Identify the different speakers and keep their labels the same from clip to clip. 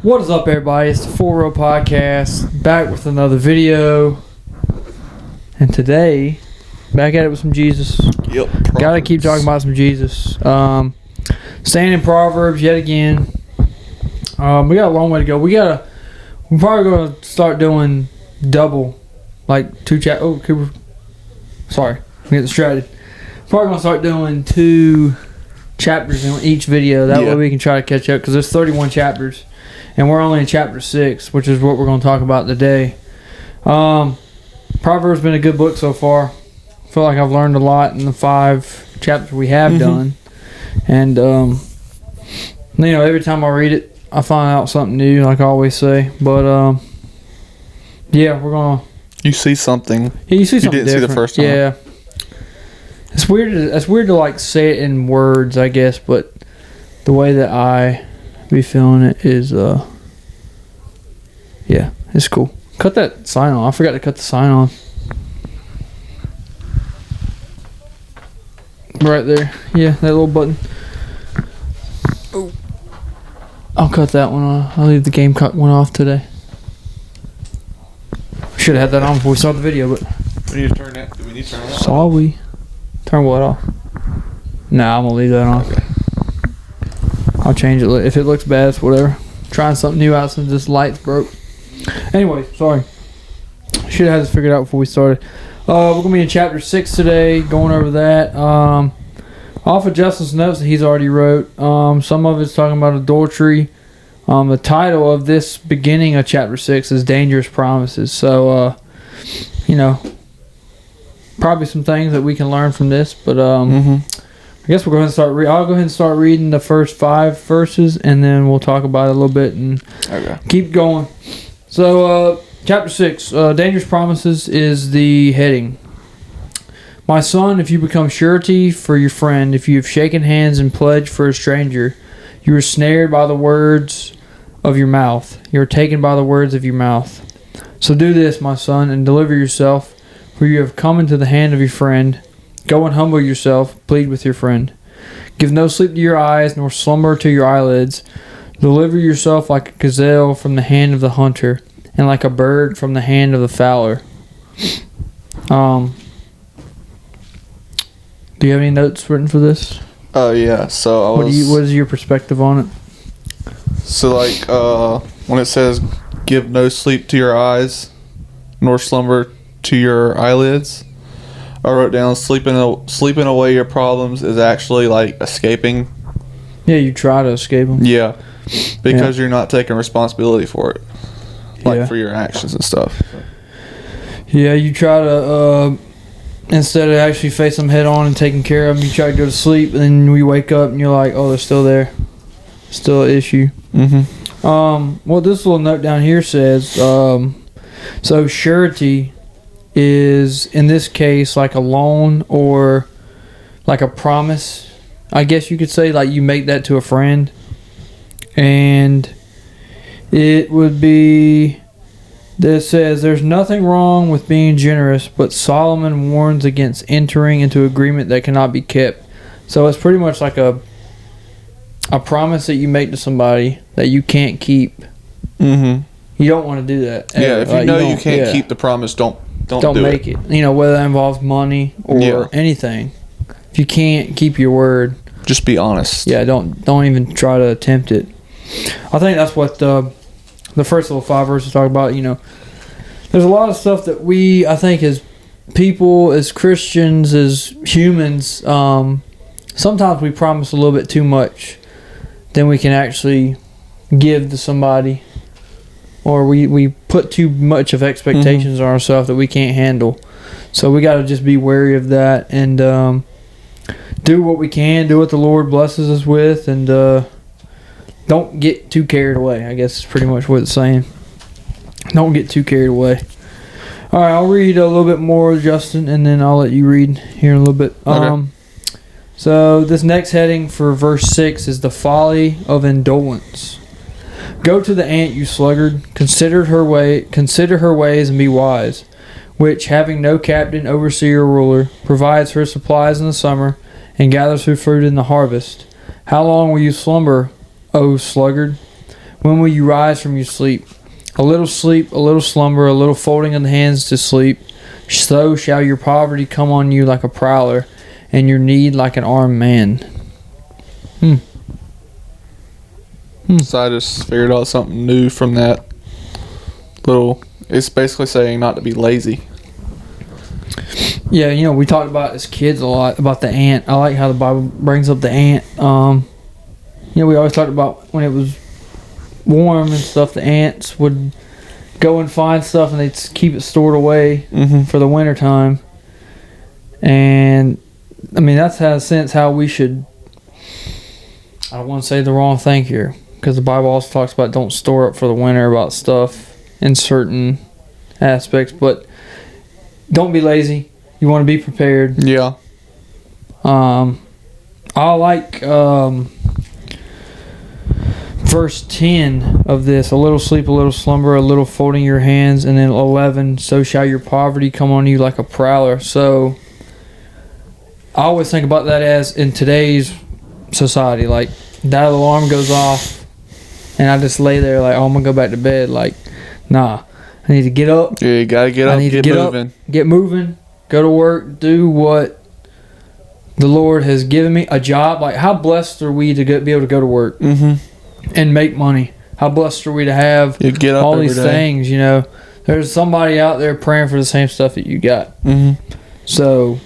Speaker 1: What is up, everybody? It's the 4 Podcast, back with another video. And today, back at it with some Jesus.
Speaker 2: Yep.
Speaker 1: Gotta keep talking about some Jesus. Staying in Proverbs yet again. We got a long way to go. We're probably gonna start doing double, like 2 chapters. Oh, Cooper. Sorry, I'm getting distracted. Probably gonna start doing 2 chapters in each video. That way we can try to catch up, because there's 31 chapters. And we're only in chapter 6, which is what we're going to talk about today. Proverbs has been a good book so far. I feel like I've learned a lot in the 5 chapters we have done. And, every time I read it, I find out something new, like I always say. But, we're going to...
Speaker 2: You see something.
Speaker 1: Yeah, you see something
Speaker 2: you didn't see the first time.
Speaker 1: Yeah. It's weird to like say it in words, I guess, but the way that I be feeling it is it's cool. Cut that sign on. I forgot to cut the sign on. Right there. Yeah, that little button. Oh. I'll cut that one off. I'll leave the Gamecock one off today. Should have had that on before we started the video, but
Speaker 2: We need to turn that. Do we need to turn that
Speaker 1: saw
Speaker 2: off?
Speaker 1: we turn what off? Nah, I'm gonna leave that on.
Speaker 2: Okay.
Speaker 1: I'll change it if it looks bad. It's whatever. Trying something new out since this light's broke. Anyway, sorry. Should have had this figured out before we started. We're gonna be in chapter 6 today, going over that. Off of Justin's notes that he's already wrote. Some of it's talking about adultery. The title of this beginning of chapter 6 is Dangerous Promises. So, probably some things that we can learn from this. But I guess we'll go ahead and start. I'll go ahead and start reading the first 5 verses, and then we'll talk about it a little bit and keep going. So, chapter 6, Dangerous Promises is the heading. My son, if you become surety for your friend, if you have shaken hands and pledged for a stranger, you are snared by the words of your mouth. You are taken by the words of your mouth. So do this, my son, and deliver yourself, for you have come into the hand of your friend. Go and humble yourself, plead with your friend. Give no sleep to your eyes, nor slumber to your eyelids. Deliver yourself like a gazelle from the hand of the hunter, and like a bird from the hand of the fowler. Do you have any notes written for this?
Speaker 2: Yeah. So
Speaker 1: What is your perspective on it?
Speaker 2: So when it says, "Give no sleep to your eyes, nor slumber to your eyelids," I wrote down sleeping away your problems is actually like escaping.
Speaker 1: Yeah, you try to escape them.
Speaker 2: Yeah, because you're not taking responsibility for it, for your actions and stuff.
Speaker 1: Yeah, you try to instead of actually face them head on and taking care of them, you try to go to sleep, and then we wake up and you're like, oh, they're still there, still an issue. What this little note down here says, so surety is in this case like a loan or like a promise, I guess you could say. Like you make that to a friend, and it would be that says there's nothing wrong with being generous, but Solomon warns against entering into agreement that cannot be kept. So it's pretty much like a promise that you make to somebody that you can't keep. You don't want to do that.
Speaker 2: Yeah, if you can't keep the promise, don't
Speaker 1: make it. Whether that involves money or anything. If you can't keep your word,
Speaker 2: just be honest.
Speaker 1: Yeah, don't even try to attempt it. I think that's what the first little 5 verses talk about. There's a lot of stuff that I think as people, as Christians, as humans, sometimes we promise a little bit too much than we can actually give to somebody. Or we put too much of expectations on ourselves that we can't handle. So we got to just be wary of that and do what we can, do what the Lord blesses us with, and don't get too carried away. I guess is pretty much what it's saying. Don't get too carried away. All right, I'll read a little bit more, Justin, and then I'll let you read here in a little bit.
Speaker 2: Okay.
Speaker 1: So this next heading for verse 6 is the folly of indolence. Go to the ant, you sluggard. Consider her ways and be wise, which, having no captain, overseer, or ruler, provides her supplies in the summer and gathers her fruit in the harvest. How long will you slumber, O sluggard? When will you rise from your sleep? A little sleep, a little slumber, a little folding of the hands to sleep. So shall your poverty come on you like a prowler, and your need like an armed man.
Speaker 2: So I just figured out something new from that little. It's basically saying not to be lazy.
Speaker 1: Yeah, you know, we talked about as kids a lot about the ant. I like how the Bible brings up the ant. You know, we always talked about when it was warm and stuff, the ants would go and find stuff and they'd keep it stored away for the winter time. And I mean, that's how, sense how we should. I don't want to say the wrong thing here, because the Bible also talks about don't store up for the winter about stuff in certain aspects, but don't be lazy. You want to be prepared.
Speaker 2: Yeah.
Speaker 1: I like verse 10 of this. A little sleep, a little slumber, a little folding your hands, and then 11, so shall your poverty come on you like a prowler. So I always think about that as in today's society, like that alarm goes off and I just lay there like, oh, I'm gonna go back to bed. Like, nah, I need to get up.
Speaker 2: Yeah, you gotta get up, get moving.
Speaker 1: Get moving, go to work, do what the Lord has given me. A job. Like, how blessed are we to be able to go to work and make money? How blessed are we to have
Speaker 2: get up
Speaker 1: all these things, you know? There's somebody out there praying for the same stuff that you got. So,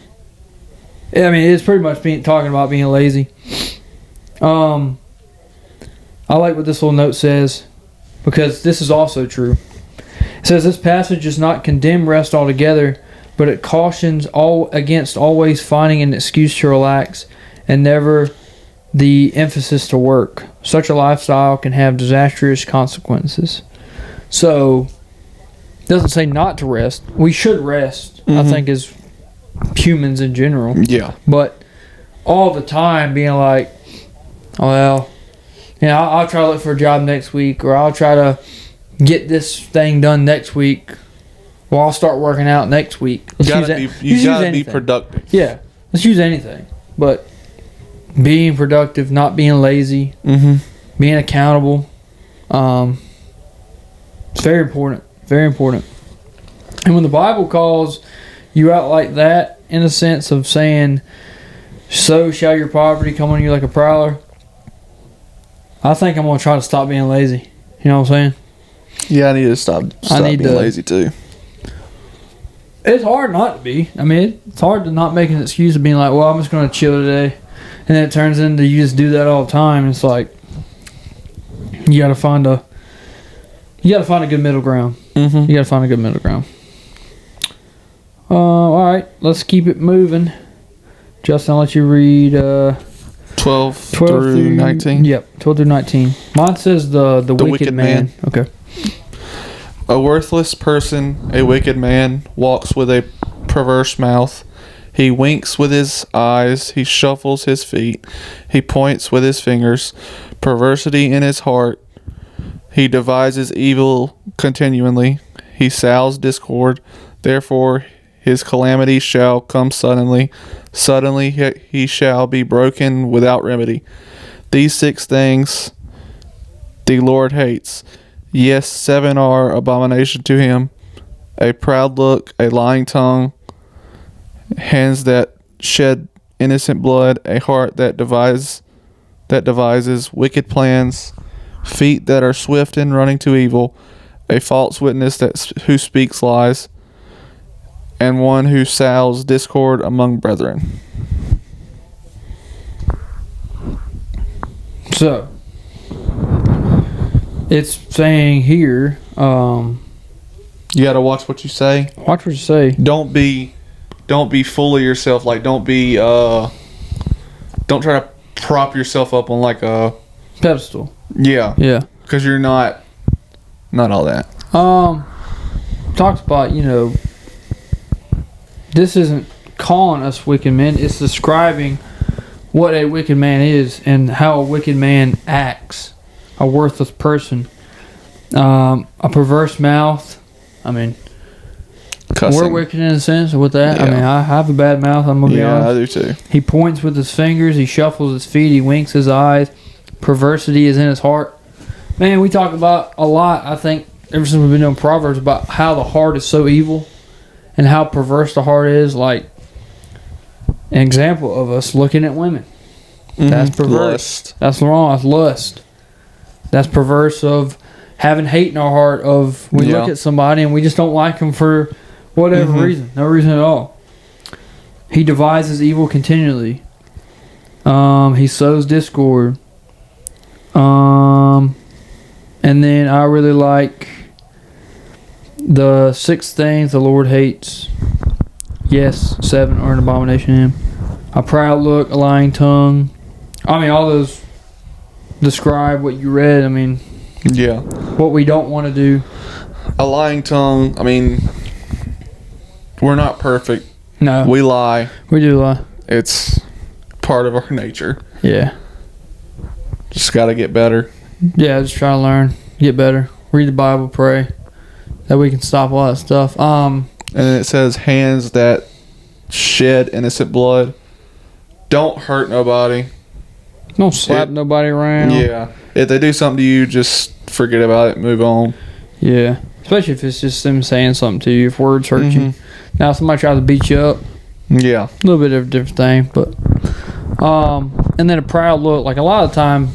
Speaker 1: I mean, it's pretty much talking about being lazy. I like what this little note says, because this is also true. It says this passage does not condemn rest altogether, but it cautions against always finding an excuse to relax and never the emphasis to work. Such a lifestyle can have disastrous consequences. So, it doesn't say not to rest. We should rest, I think, as humans in general.
Speaker 2: Yeah.
Speaker 1: But all the time being like, well, you know, I'll try to look for a job next week, or I'll try to get this thing done next week. Well, I'll start working out next week.
Speaker 2: You gotta be productive.
Speaker 1: Yeah, let's use anything. But being productive, not being lazy, being accountable, it's very important. Very important. And when the Bible calls you out like that, in a sense of saying, so shall your poverty come on you like a prowler, I think I'm going to try to stop being lazy. You know what I'm saying?
Speaker 2: Yeah, I need to stop being lazy too.
Speaker 1: It's hard not to be. I mean, it's hard to not make an excuse of being like, well, I'm just going to chill today. And then it turns into you just do that all the time. It's like, you got to find a good middle ground. You got to find a good middle ground. All right, let's keep it moving. Justin, I'll let you read
Speaker 2: 12 through 19.
Speaker 1: Yep, 12 through 19. Mine says the wicked man. Okay.
Speaker 2: A worthless person, a wicked man, walks with a perverse mouth. He winks with his eyes. He shuffles his feet. He points with his fingers. Perversity in his heart. He devises evil continually. He sows discord. Therefore, his calamity shall come suddenly. Suddenly he shall be broken without remedy. These 6 things the Lord hates. Yes, 7 are abomination to him: a proud look, a lying tongue, hands that shed innocent blood, a heart that devises wicked plans, feet that are swift in running to evil, a false witness who speaks lies, and one who sows discord among brethren.
Speaker 1: So, it's saying here,
Speaker 2: you got to watch what you say.
Speaker 1: Watch what you say.
Speaker 2: Don't be full of yourself. Like, don't try to prop yourself up on like a
Speaker 1: pedestal.
Speaker 2: Yeah. Because you're not all that.
Speaker 1: Talks about, you know, this isn't calling us wicked men. It's describing what a wicked man is and how a wicked man acts. A worthless person. A perverse mouth. I mean, cussing. We're wicked in a sense with that. Yeah. I mean, I have a bad mouth, I'm going to be honest.
Speaker 2: Yeah, I do too.
Speaker 1: He points with his fingers. He shuffles his feet. He winks his eyes. Perversity is in his heart. Man, we talk about a lot, I think, ever since we've been doing Proverbs, about how the heart is so evil and how perverse the heart is. Like, an example of us looking at women. That's perverse.
Speaker 2: Lust.
Speaker 1: That's wrong. That's lust. That's perverse of having hate in our heart of we look at somebody and we just don't like them for whatever reason. No reason at all. He devises evil continually. He sows discord. And then I really like the 6 things the Lord hates. Yes, 7 are an abomination to him. A proud look, a lying tongue. I mean, all those describe what you read. I mean,
Speaker 2: yeah,
Speaker 1: what we don't want to do.
Speaker 2: A lying tongue. I mean, we're not perfect.
Speaker 1: No,
Speaker 2: we lie.
Speaker 1: We do lie.
Speaker 2: It's part of our nature.
Speaker 1: Yeah.
Speaker 2: Just got to get better.
Speaker 1: Yeah, just try to learn, get better, read the Bible, pray, that we can stop all that stuff.
Speaker 2: And then it says, hands that shed innocent blood. Don't hurt nobody.
Speaker 1: Don't slap nobody around.
Speaker 2: Yeah. If they do something to you, just forget about it. Move on.
Speaker 1: Yeah. Especially if it's just them saying something to you. If words hurt you. Now, if somebody tries to beat you up.
Speaker 2: Yeah.
Speaker 1: A little bit of a different thing. But, and then a proud look. Like, a lot of the time,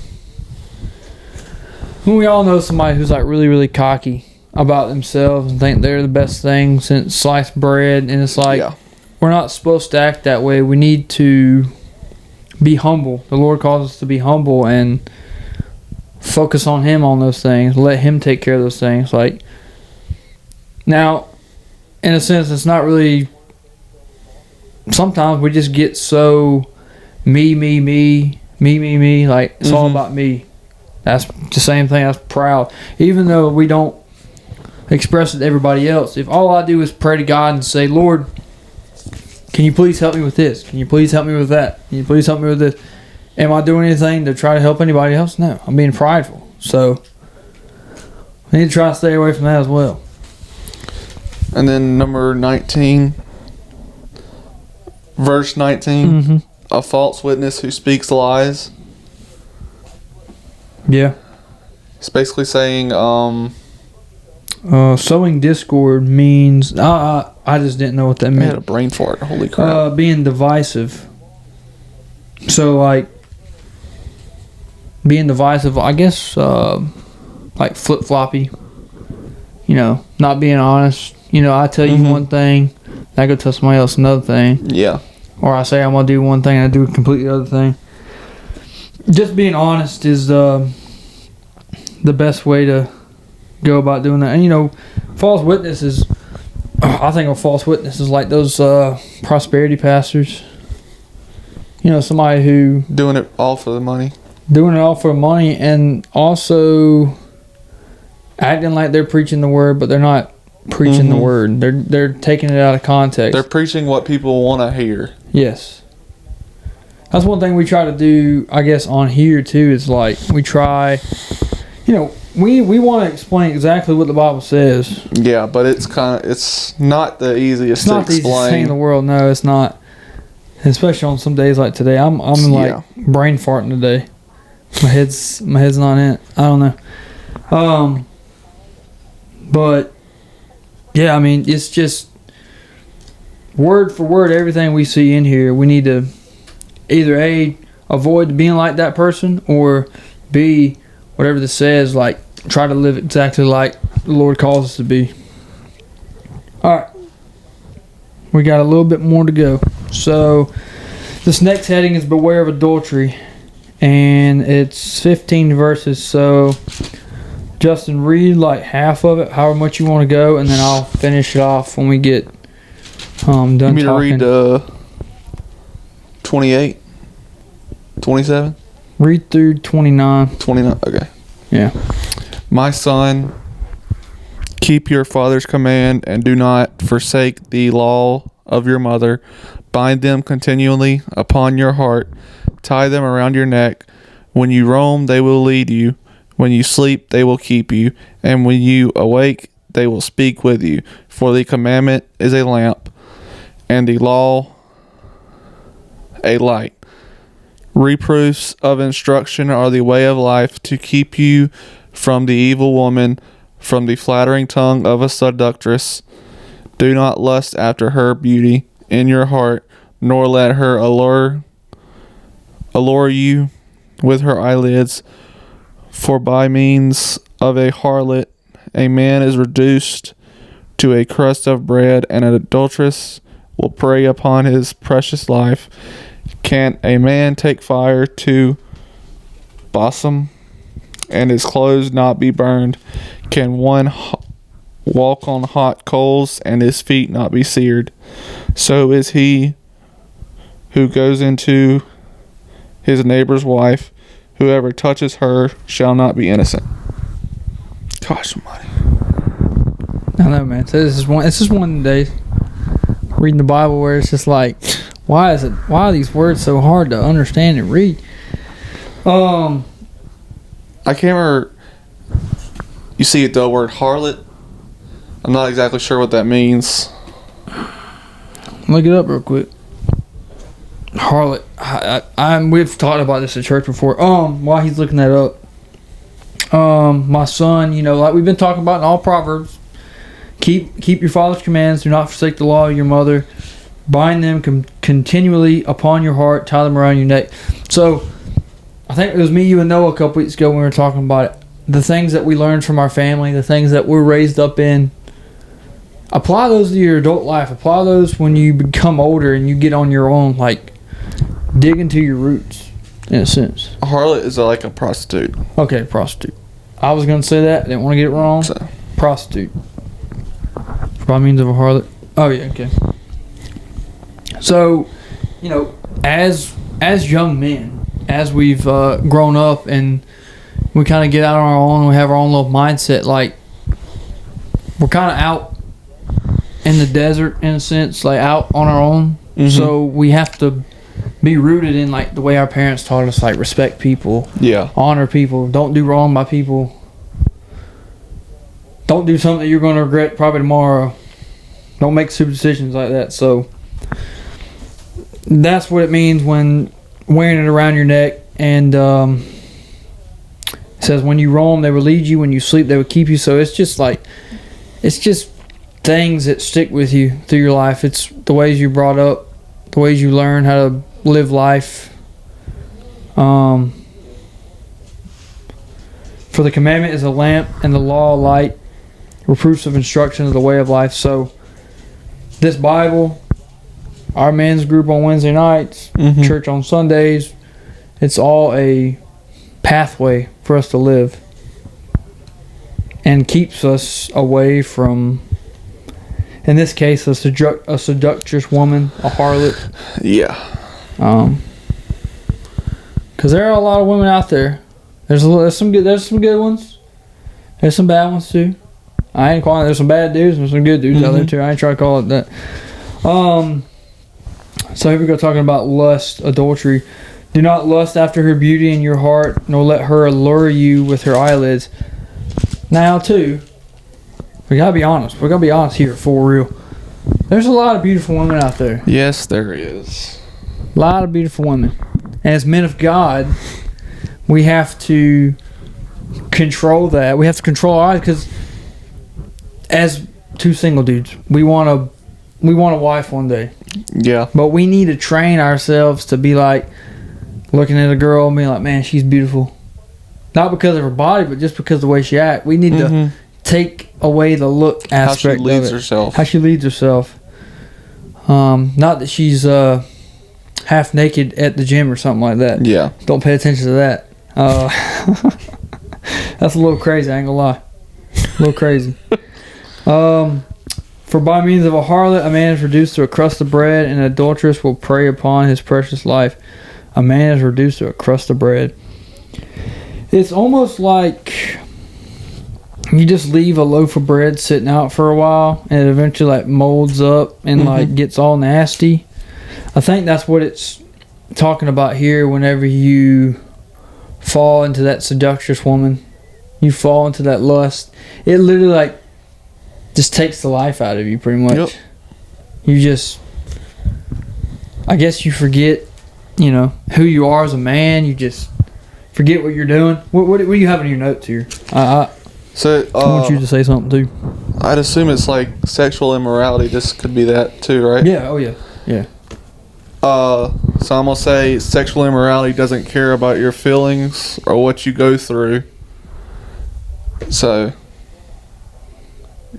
Speaker 1: when we all know somebody who's, like, really, really cocky about themselves and think they're the best thing since sliced bread. And it's like, we're not supposed to act that way. We need to be humble. The Lord calls us to be humble and focus on Him on those things. Let Him take care of those things. Like, now, in a sense, it's not really. Sometimes we just get so me. Like, it's all about me. That's the same thing. That's proud. Even though we don't express it to everybody else. If all I do is pray to God and say, Lord, can you please help me with this? Can you please help me with that? Can you please help me with this? Am I doing anything to try to help anybody else? No. I'm being prideful. So, I need to try to stay away from that as well.
Speaker 2: And then number 19, verse 19, a false witness who speaks lies.
Speaker 1: Yeah.
Speaker 2: It's basically saying,
Speaker 1: sowing discord means I just didn't know what that meant.
Speaker 2: I had a brain fart. Holy crap.
Speaker 1: Being divisive. So, like, being divisive, I guess, like flip-floppy. You know, not being honest. You know, I tell you one thing, I go tell somebody else another thing.
Speaker 2: Yeah.
Speaker 1: Or I say I'm going to do one thing and I do a completely other thing. Just being honest is the best way to go about doing that. And, you know, false witnesses, I think of false witnesses like those prosperity pastors. You know, somebody who
Speaker 2: doing it all for the money.
Speaker 1: Doing it all for money and also acting like they're preaching the word, but they're not preaching the word. They're taking it out of context.
Speaker 2: They're preaching what people want to hear.
Speaker 1: Yes. That's one thing we try to do, I guess, on here too, is like we try, you know, we want to explain exactly what the Bible says.
Speaker 2: Yeah, but it's not the easiest to explain. It's not the easiest
Speaker 1: thing in the world. No, it's not. Especially on some days like today. I'm like brain farting today. My head's not in it. I don't know. But yeah, I mean, it's just word for word everything we see in here. We need to either avoid being like that person, or B, whatever this says, like try to live exactly like the Lord calls us to be. All right, we got a little bit more to go. So this next heading is beware of adultery, and it's 15 verses. So Justin, read like half of it, however much you want to go, and then I'll finish it off when we get done talking.
Speaker 2: You want me to read 28, 27?
Speaker 1: Read through 29.
Speaker 2: 29, okay.
Speaker 1: Yeah.
Speaker 2: My son, keep your father's command and do not forsake the law of your mother. Bind them continually upon your heart. Tie them around your neck. When you roam, they will lead you. When you sleep, they will keep you. And when you awake, they will speak with you. For the commandment is a lamp, and the law a light. Reproofs of instruction are the way of life, to keep you from the evil woman, from the flattering tongue of a seductress. Do not lust after her beauty in your heart, nor let her allure you with her eyelids. For by means of a harlot, a man is reduced to a crust of bread, and an adulteress will prey upon his precious life. Can a man take fire to bosom, and his clothes not be burned? Can one walk on hot coals, and his feet not be seared? So is he who goes into his neighbor's wife. Whoever touches her shall not be innocent. Gosh almighty.
Speaker 1: I know, man. So this is one of the days reading the Bible where it's just like, why are these words so hard to understand and read?
Speaker 2: I can't remember. You see the word harlot? I'm not exactly sure what that means.
Speaker 1: Look it up real quick. Harlot. We've talked about this at church before. While he's looking that up, my son, like we've been talking about in all Proverbs, keep your father's commands. Do not forsake the law of your mother. Bind them continually upon your heart. Tie them around your neck. So, I think it was me, you, and Noah a couple weeks ago when we were talking about it. The things that we learned from our family, the things that we're raised up in. Apply those to your adult life. Apply those when you become older and you get on your own. Like, dig into your roots, in a sense.
Speaker 2: A harlot is like a prostitute.
Speaker 1: Okay, prostitute. I was going to say that. I didn't want to get it wrong.
Speaker 2: So.
Speaker 1: Prostitute. By means of a harlot. Oh, yeah, okay. So, as young men, as we've grown up and we kind of get out on our own, we have our own little mindset, like, we're kind of out in the desert, in a sense, like out on our own. Mm-hmm. So we have to be rooted in like the way our parents taught us, like respect people, honor people, don't do wrong by people, don't do something that you're going to regret probably tomorrow, don't make stupid decisions like that. So that's what it means when wearing it around your neck. And it says when you roam they will lead you, when you sleep they will keep you. So it's just things that stick with you through your life. It's the ways you're brought up, the ways you learn how to live life. For the commandment is a lamp, and the law a light. Reproofs of instruction of the way of life. So this Bible, our men's group on Wednesday nights, church on Sundays, it's all a pathway for us to live, and keeps us away from, in this case, a seductress woman, a harlot.
Speaker 2: Yeah.
Speaker 1: Because there are a lot of women out there. There's some good ones. There's some bad ones too. I ain't calling it. There's some bad dudes and some good dudes out there too. I ain't trying to call it that. So here we go, talking about lust, adultery. Do not lust after her beauty in your heart, nor let her allure you with her eyelids. Now too, we gotta be honest. We gotta be honest here, for real. There's a lot of beautiful women out there.
Speaker 2: Yes, there is.
Speaker 1: A lot of beautiful women. And as men of God, we have to control that. We have to control our eyes, because as two single dudes, we want a wife one day.
Speaker 2: Yeah.
Speaker 1: But we need to train ourselves to be like looking at a girl and being like, man, she's beautiful. Not because of her body, but just because of the way she acts. We need to take away the look aspect of it.
Speaker 2: How she leads herself.
Speaker 1: Not that she's half naked at the gym or something like that.
Speaker 2: Yeah.
Speaker 1: Don't pay attention to that. That's a little crazy, I ain't gonna lie. A little crazy. For by means of a harlot, a man is reduced to a crust of bread, and an adulteress will prey upon his precious life. A man is reduced to a crust of bread. It's almost like you just leave a loaf of bread sitting out for a while, and it eventually like molds up and like gets all nasty. I think that's what it's talking about here. Whenever you fall into that seductress woman, you fall into that lust, it literally like just takes the life out of you, pretty much. Yep. You just, I guess you forget, who you are as a man. You just forget what you're doing. What do you have in your notes here?
Speaker 2: So
Speaker 1: I want you to say something too.
Speaker 2: I'd assume it's like sexual immorality. This could be that too, right?
Speaker 1: Yeah. Oh yeah. Yeah.
Speaker 2: So I'm gonna say sexual immorality doesn't care about your feelings or what you go through. So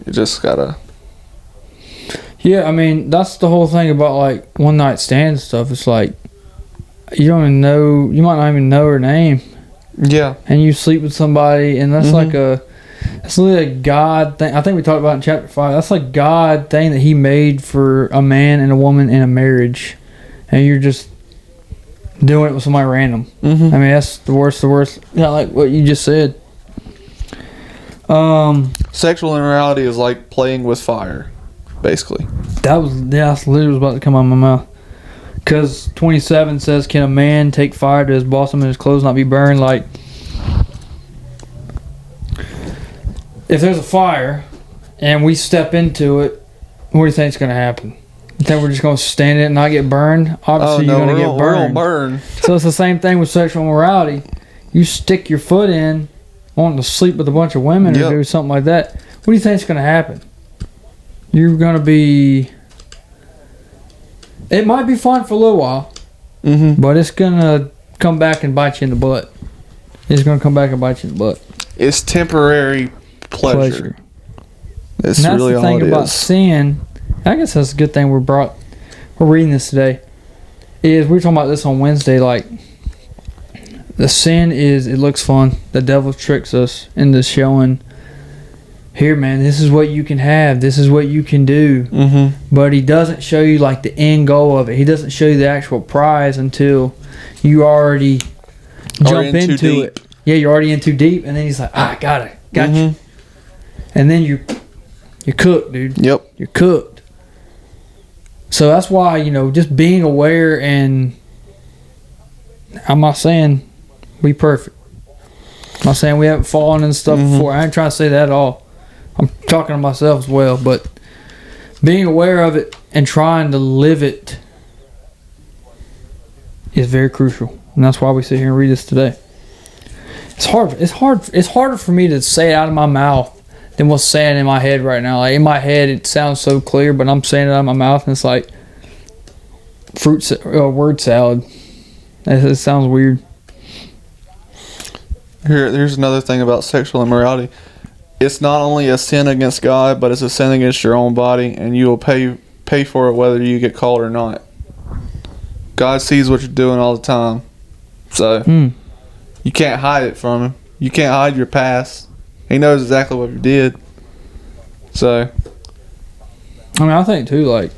Speaker 2: you just gotta.
Speaker 1: Yeah, I mean that's the whole thing about like one night stand stuff. It's like you don't even know. You might not even know her name.
Speaker 2: Yeah.
Speaker 1: And you sleep with somebody, and that's like that's really a God thing. I think we talked about it in chapter 5. That's like God thing that He made for a man and a woman in a marriage, and you're just doing it with somebody random. I mean, that's the worst. Yeah, like what you just said.
Speaker 2: Sexual immorality is like playing with fire, basically.
Speaker 1: That's literally was about to come out of my mouth. Because 27 says, "Can a man take fire to his bosom and his clothes not be burned?" Like, if there's a fire and we step into it, what do you think's going to happen? You think we're just going to stand in it and not get burned? Obviously, you're going to get burned.
Speaker 2: We're gonna burn.
Speaker 1: So it's the same thing with sexual immorality. You stick your foot in, wanting to sleep with a bunch of women or do something like that. What do you think's going to happen? You're going to be... It might be fun for a little while, but it's going to come back and bite you in the butt. It's going to come back and bite you in the butt.
Speaker 2: It's temporary pleasure. It's
Speaker 1: and that's
Speaker 2: really
Speaker 1: the thing
Speaker 2: all it
Speaker 1: about
Speaker 2: is.
Speaker 1: sin. I guess that's a good thing we're reading this today. Is we were talking about this on Wednesday. Like the sin is, it looks fun. The devil tricks us into showing, here, man, this is what you can have. This is what you can do. But he doesn't show you like the end goal of it. He doesn't show you the actual prize until you already jump into it. Yeah, you're already in too deep, and then he's like, I got you. And then you're cooked, dude. Yep. You're cooked. So that's why, just being aware, and I'm not saying we perfect. I'm not saying we haven't fallen and stuff before. I ain't trying to say that at all. I'm talking to myself as well, but being aware of it and trying to live it is very crucial. And that's why we sit here and read this today. It's hard. It's harder for me to say it out of my mouth than what's saying in my head right now. Like in my head, it sounds so clear, but I'm saying it out of my mouth, and it's like word salad. It sounds weird.
Speaker 2: Here's another thing about sexual immorality. It's not only a sin against God, but it's a sin against your own body, and you will pay for it whether you get caught or not. God sees what you're doing all the time, so you can't hide it from Him. You can't hide your past. He knows exactly what you did. So,
Speaker 1: I mean, I think too, like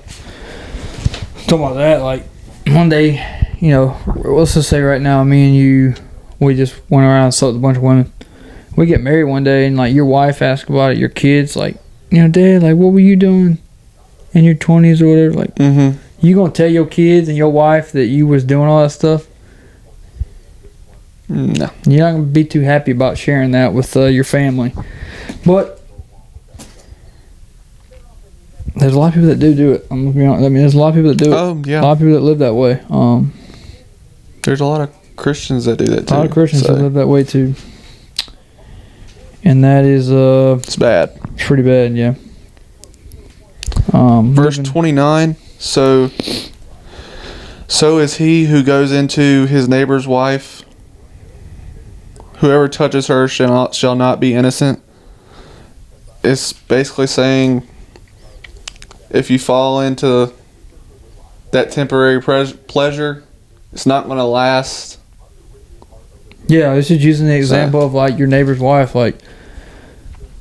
Speaker 1: talking about that, like one day, let's just say right now, me and you, we just went around and slept with a bunch of women. We get married one day, and like your wife asks about it, your kids, like, Dad, like, what were you doing in your 20s or whatever? Like, you gonna tell your kids and your wife that you was doing all that stuff?
Speaker 2: No.
Speaker 1: You're not gonna be too happy about sharing that with your family. But there's a lot of people that do it. I'm gonna be honest. I mean, there's a lot of people that do it.
Speaker 2: Oh, yeah.
Speaker 1: A lot of people that live that way.
Speaker 2: There's a lot of Christians that do that too.
Speaker 1: A lot of Christians that live that way too. And that is
Speaker 2: it's bad.
Speaker 1: Pretty bad, yeah.
Speaker 2: Verse 29. So is he who goes into his neighbor's wife. Whoever touches her shall not be innocent. It's basically saying, if you fall into that temporary pleasure, it's not going to last.
Speaker 1: Yeah, this is using the example of like your neighbor's wife. Like,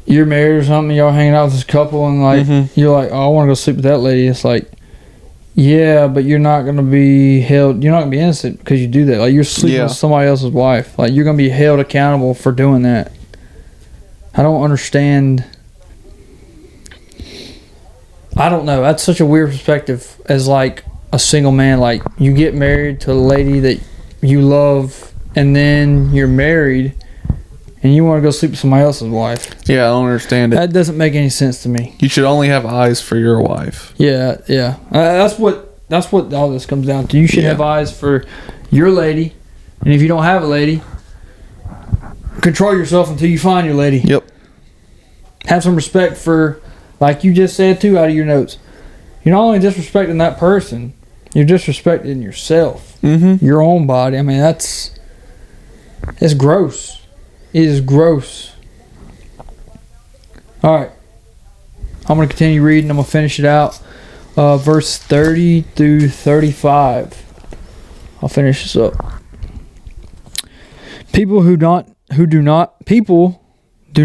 Speaker 1: you're married or something, y'all hanging out with this couple, and like you're like, oh, I want to go sleep with that lady. It's like, yeah, but you're not gonna be held. You're not gonna be innocent because you do that. Like, you're sleeping with somebody else's wife. Like, you're gonna be held accountable for doing that. I don't understand. I don't know. That's such a weird perspective as like a single man. Like, you get married to a lady that you love, and then you're married. And you want to go sleep with somebody else's wife.
Speaker 2: Yeah, I don't understand it.
Speaker 1: That doesn't make any sense to me.
Speaker 2: You should only have eyes for your wife.
Speaker 1: Yeah. That's what all this comes down to. You should have eyes for your lady. And if you don't have a lady, control yourself until you find your lady.
Speaker 2: Yep.
Speaker 1: Have some respect for, like you just said too, out of your notes. You're not only disrespecting that person, you're disrespecting yourself, your own body. I mean, it's gross. It is gross. All right, I'm gonna continue reading. I'm gonna finish it out. Verse 30 through 35. I'll finish this up. People do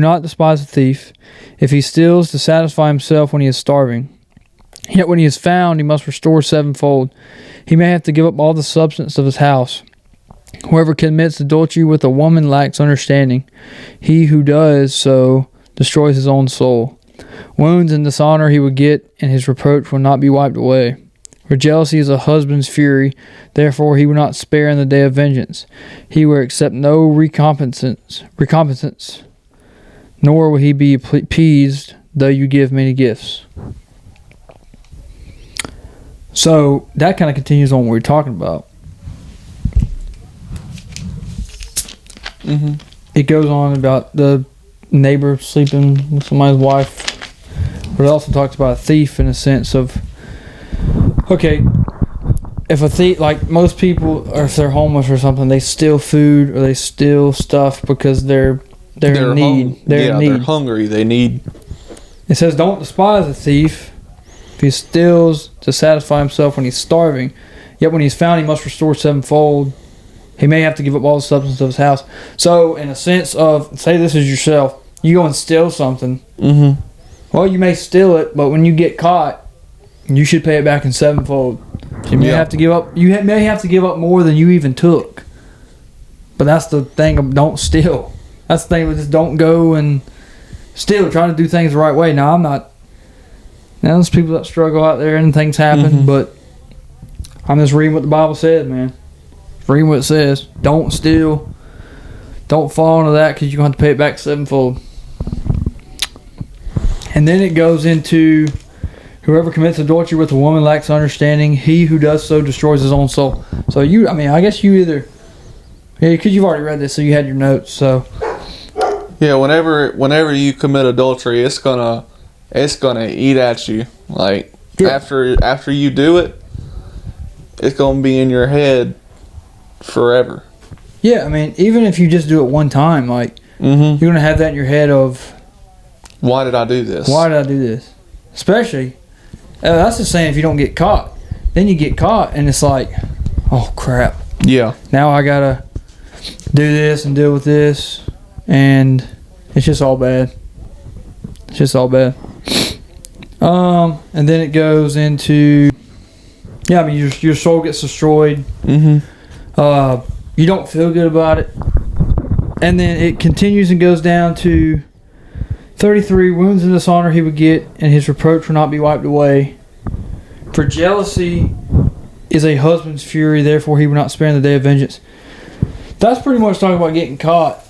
Speaker 1: not despise a thief if he steals to satisfy himself when he is starving. Yet when he is found, he must restore sevenfold. He may have to give up all the substance of his house. Whoever commits adultery with a woman lacks understanding. He who does so destroys his own soul. Wounds and dishonor he will get, and his reproach will not be wiped away. For jealousy is a husband's fury, therefore he will not spare in the day of vengeance. He will accept no recompensance, nor will he be appeased, though you give many gifts. So that kind of continues on what we're talking about. It goes on about the neighbor sleeping with somebody's wife, but it also talks about a thief in a sense of, okay, if a thief, like most people, or if they're homeless or something, they steal food or they steal stuff because they're in need.
Speaker 2: They're hungry. They need.
Speaker 1: It says, don't despise a thief if he steals to satisfy himself when he's starving. Yet when he's found, he must restore sevenfold. He may have to give up all the substance of his house. So, in a sense of, say this is yourself, you go and steal something. Well, you may steal it, but when you get caught, you should pay it back in sevenfold. So you may have to give up. You may have to give up more than you even took. But that's the thing of don't steal. That's the thing of just don't go and steal. Trying to do things the right way. Now I'm not. Now there's people that struggle out there and things happen, but I'm just reading what the Bible says, man. Reading what it says. Don't steal. Don't fall into that because you're going to have to pay it back sevenfold. And then it goes into whoever commits adultery with a woman lacks understanding. He who does so destroys his own soul. So I guess you either, because you've already read this, so you had your notes. So
Speaker 2: yeah, whenever you commit adultery, it's gonna eat at you. Like after you do it, it's gonna be in your head forever.
Speaker 1: Yeah, I mean, even if you just do it one time, like you're gonna have that in your head of,
Speaker 2: why did I do this?
Speaker 1: Why did I do this? Especially, that's the same if you don't get caught. Then you get caught, and it's like, oh crap.
Speaker 2: Yeah. Now
Speaker 1: I gotta do this and deal with this, and it's just all bad. It's just all bad. And then it goes into, yeah, I mean, your soul gets destroyed. You don't feel good about it. And then it continues and goes down to 33, wounds and dishonor he would get, and his reproach will not be wiped away. For jealousy is a husband's fury, therefore he will not spare in the day of vengeance. That's pretty much talking about getting caught.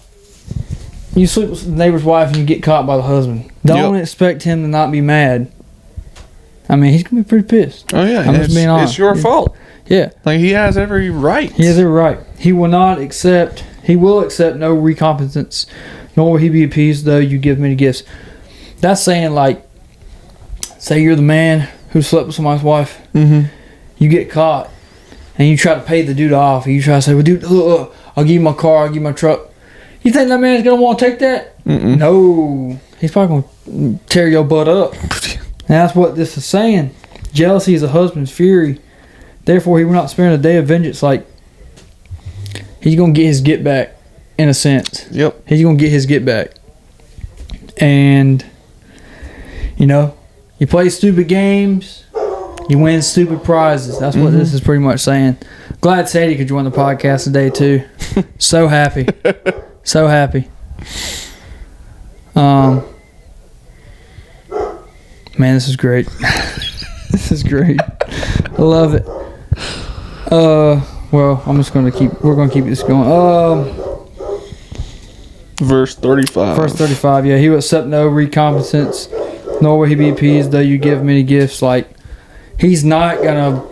Speaker 1: You sleep with the neighbor's wife and you get caught by the husband. Don't expect him to not be mad. I mean, he's going to be pretty pissed.
Speaker 2: Oh, yeah.
Speaker 1: I'm just being honest.
Speaker 2: It's your fault.
Speaker 1: Yeah.
Speaker 2: Like, he has every right.
Speaker 1: He has every right. He will accept no recompense, nor will he be appeased, though you give many gifts. That's saying, like, say you're the man who slept with somebody's wife. You get caught, and you try to pay the dude off. And you try to say, well, dude, I'll give you my car, I'll give you my truck. You think that man's going to want to take that? No. He's probably going to tear your butt up. And that's what this is saying. Jealousy is a husband's fury. Therefore, he will not spare in a day of vengeance. Like, he's going to get his get back, in a sense.
Speaker 2: Yep.
Speaker 1: He's going to get his get back. And, you play stupid games, you win stupid prizes. That's what this is pretty much saying. Glad Sadie could join the podcast today, too. So happy. So happy. Man, this is great. This is great. I love it. Well, we're gonna keep this going.
Speaker 2: Verse 35.
Speaker 1: Verse 35, yeah. He will accept no recompense, nor will he be appeased, though you give many gifts. Like, he's not gonna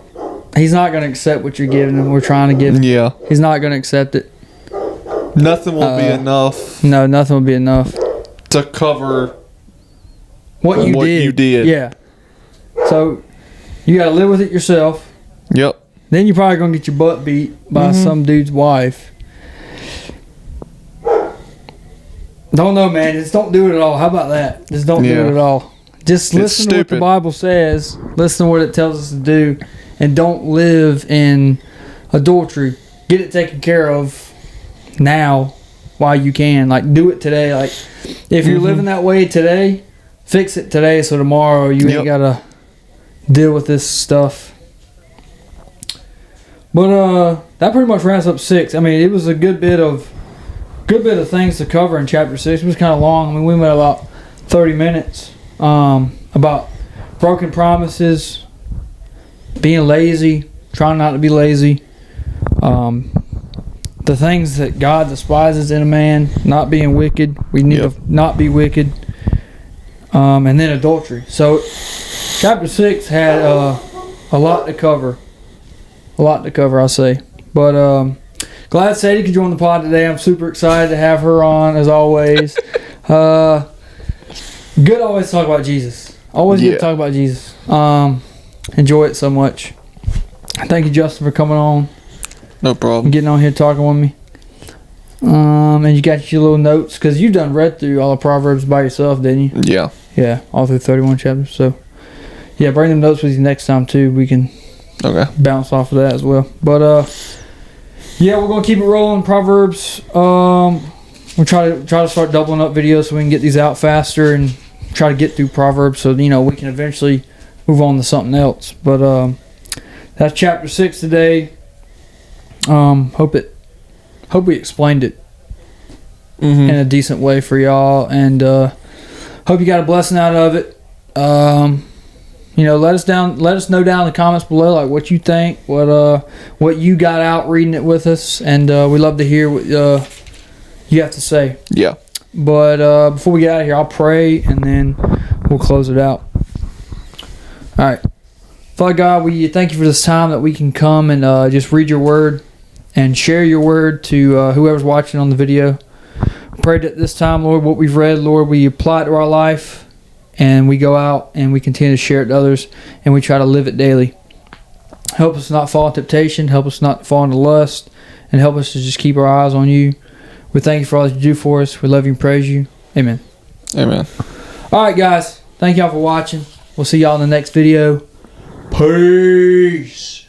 Speaker 1: accept what you're giving him. We're trying to give him.
Speaker 2: Yeah.
Speaker 1: He's not gonna accept it.
Speaker 2: nothing will be enough.
Speaker 1: No, nothing will be enough
Speaker 2: to cover
Speaker 1: what you did. Yeah. So you got to live with it yourself.
Speaker 2: Yep.
Speaker 1: Then you're probably gonna get your butt beat by some dude's wife. Don't know, man. Just don't do it at all. How about that? Just don't do it at all. Just listen to what the Bible says. Listen to what it tells us to do, and don't live in adultery. Get it taken care of now while you can. Like, do it today. Like, if you're living that way today, fix it today so tomorrow you ain't gotta deal with this stuff. But that pretty much wraps up 6. I mean, it was a good bit of things to cover in chapter 6. It was kind of long. I mean, we went about 30 minutes about broken promises, being lazy, trying not to be lazy, the things that God despises in a man, not being wicked. We need to not be wicked, and then adultery. So chapter 6 had a lot to cover. I'll say. But glad Sadie could join the pod today. I'm super excited to have her on, as always. Good always talk about Jesus. Always good to talk about Jesus. Enjoy it so much. Thank you, Justin, for coming on.
Speaker 2: No problem.
Speaker 1: And getting on here talking with me. And you got your little notes, because you done read through all the Proverbs by yourself, didn't you?
Speaker 2: Yeah.
Speaker 1: Yeah, all through 31 chapters. So, yeah, bring them notes with you next time, too. We can bounce off of that as well. But, yeah, we're going to keep it rolling. Proverbs. We'll try to start doubling up videos so we can get these out faster and try to get through Proverbs so, we can eventually move on to something else. But that's chapter 6 today. Hope we explained it in a decent way for y'all, and hope you got a blessing out of it. Let us know down in the comments below, like, what you think, what you got out reading it with us, and we love to hear what you have to say.
Speaker 2: Yeah.
Speaker 1: But before we get out of here, I'll pray, and then we'll close it out. All right. Father God, we thank you for this time that we can come and just read your word and share your word to whoever's watching on the video. Pray that this time, Lord, what we've read, Lord, we apply it to our life, and we go out and we continue to share it to others, and we try to live it daily. Help us not fall in temptation, help us not fall into lust, and help us to just keep our eyes on you. We thank you for all that you do for us. We love you and praise you. Amen.
Speaker 2: Amen.
Speaker 1: All right, guys. Thank y'all for watching. We'll see y'all in the next video. Peace.